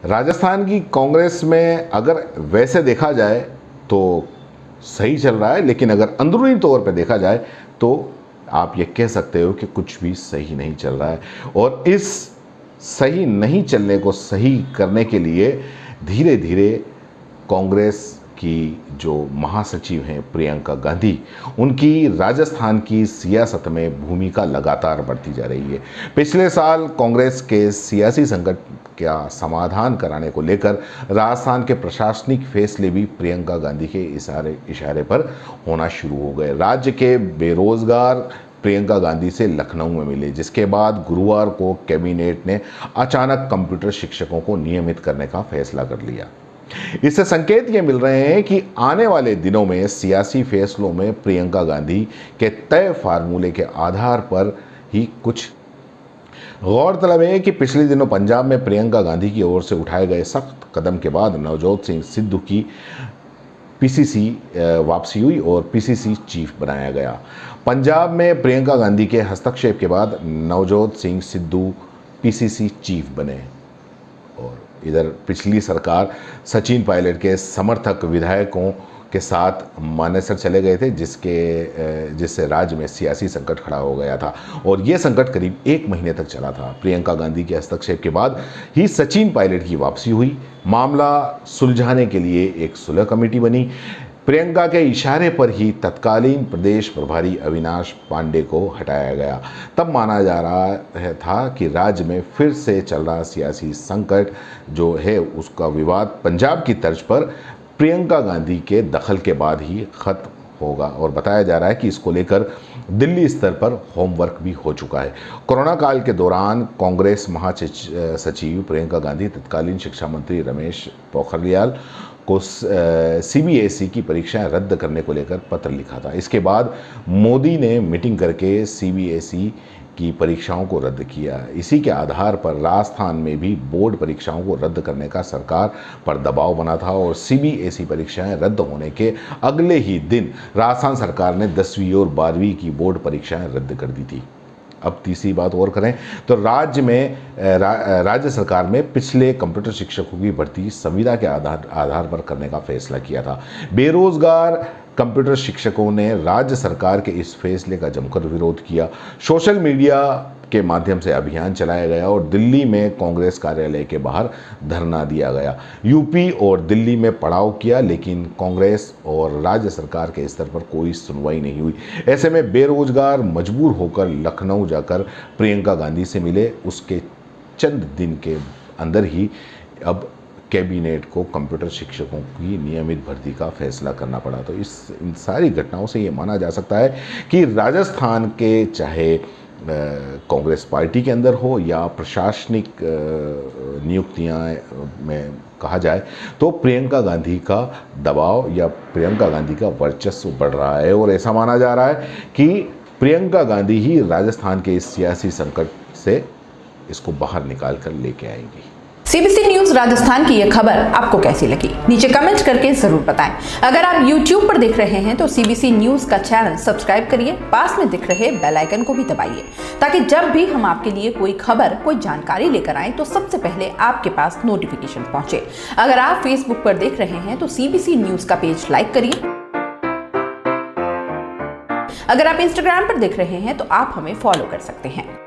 राजस्थान की कांग्रेस में अगर वैसे देखा जाए तो सही चल रहा है, लेकिन अगर अंदरूनी तौर पे देखा जाए तो आप ये कह सकते हो कि कुछ भी सही नहीं चल रहा है। और इस सही नहीं चलने को सही करने के लिए धीरे धीरे कांग्रेस की जो महासचिव हैं प्रियंका गांधी, उनकी राजस्थान की सियासत में भूमिका लगातार बढ़ती जा रही है। पिछले साल कांग्रेस के सियासी संकट का समाधान कराने को लेकर राजस्थान के प्रशासनिक फैसले भी प्रियंका गांधी के इशारे पर होना शुरू हो गए। राज्य के बेरोजगार प्रियंका गांधी से लखनऊ में मिले, जिसके बाद गुरुवार को कैबिनेट ने अचानक कंप्यूटर शिक्षकों को नियमित करने का फैसला कर लिया। इससे संकेत ये मिल रहे हैं कि आने वाले दिनों में सियासी फैसलों में प्रियंका गांधी के तय फार्मूले के आधार पर ही कुछ। गौरतलब है कि पिछले दिनों पंजाब में प्रियंका गांधी की ओर से उठाए गए सख्त कदम के बाद नवजोत सिंह सिद्धू की पीसीसी वापसी हुई और पीसीसी चीफ बनाया गया। पंजाब में प्रियंका गांधी के हस्तक्षेप के बाद नवजोत सिंह सिद्धू पीसीसी चीफ बने। और इधर पिछली सरकार सचिन पायलट के समर्थक विधायकों के साथ मानेसर चले गए थे, जिससे राज्य में सियासी संकट खड़ा हो गया था और ये संकट करीब 1 महीने तक चला था। प्रियंका गांधी के हस्तक्षेप के बाद ही सचिन पायलट की वापसी हुई। मामला सुलझाने के लिए एक सुलह कमेटी बनी। प्रियंका के इशारे पर ही तत्कालीन प्रदेश प्रभारी अविनाश पांडे को हटाया गया। तब माना जा रहा था कि राज्य में फिर से चल रहा सियासी संकट जो है उसका विवाद पंजाब की तर्ज पर प्रियंका गांधी के दखल के बाद ही खत्म होगा। और बताया जा रहा है कि इसको लेकर दिल्ली स्तर पर होमवर्क भी हो चुका है। कोरोना काल के दौरान कांग्रेस महासचिव प्रियंका गांधी तत्कालीन शिक्षा मंत्री रमेश पोखरियाल को सीबीएसई की परीक्षाएं रद्द करने को लेकर पत्र लिखा था। इसके बाद मोदी ने मीटिंग करके सीबीएसई की परीक्षाओं को रद्द किया। इसी के आधार पर राजस्थान में भी बोर्ड परीक्षाओं को रद्द करने का सरकार पर दबाव बना था और सीबीएसई परीक्षाएं रद्द होने के अगले ही दिन राजस्थान सरकार ने 10वीं और 12वीं की बोर्ड परीक्षाएं रद्द कर दी थी। अब तीसरी बात और करें तो राज्य सरकार में पिछले कंप्यूटर शिक्षकों की भर्ती संविदा के आधार पर करने का फैसला किया था। बेरोजगार कंप्यूटर शिक्षकों ने राज्य सरकार के इस फैसले का जमकर विरोध किया। सोशल मीडिया के माध्यम से अभियान चलाया गया और दिल्ली में कांग्रेस कार्यालय के बाहर धरना दिया गया। यूपी और दिल्ली में पड़ाव किया, लेकिन कांग्रेस और राज्य सरकार के स्तर पर कोई सुनवाई नहीं हुई। ऐसे में बेरोजगार मजबूर होकर लखनऊ जाकर प्रियंका गांधी से मिले। उसके चंद दिन के अंदर ही अब कैबिनेट को कंप्यूटर शिक्षकों की नियमित भर्ती का फैसला करना पड़ा। तो इन सारी घटनाओं से ये माना जा सकता है कि राजस्थान के चाहे कांग्रेस पार्टी के अंदर हो या प्रशासनिक नियुक्तियां में कहा जाए तो प्रियंका गांधी का दबाव या प्रियंका गांधी का वर्चस्व बढ़ रहा है। और ऐसा माना जा रहा है कि प्रियंका गांधी ही राजस्थान के इस सियासी संकट से इसको बाहर निकाल कर लेके आएंगी। सीबीसी न्यूज राजस्थान की यह खबर आपको कैसी लगी नीचे कमेंट करके जरूर बताएं। अगर आप YouTube पर देख रहे हैं तो सीबीसी न्यूज का चैनल सब्सक्राइब करिए, पास में दिख रहे बेल आइकन को भी दबाइए ताकि जब भी हम आपके लिए कोई खबर कोई जानकारी लेकर आए तो सबसे पहले आपके पास नोटिफिकेशन पहुंचे। अगर आप Facebook पर देख रहे हैं तो सीबीसी न्यूज का पेज लाइक करिए। अगर आप Instagram पर देख रहे हैं तो आप हमें फॉलो कर सकते हैं।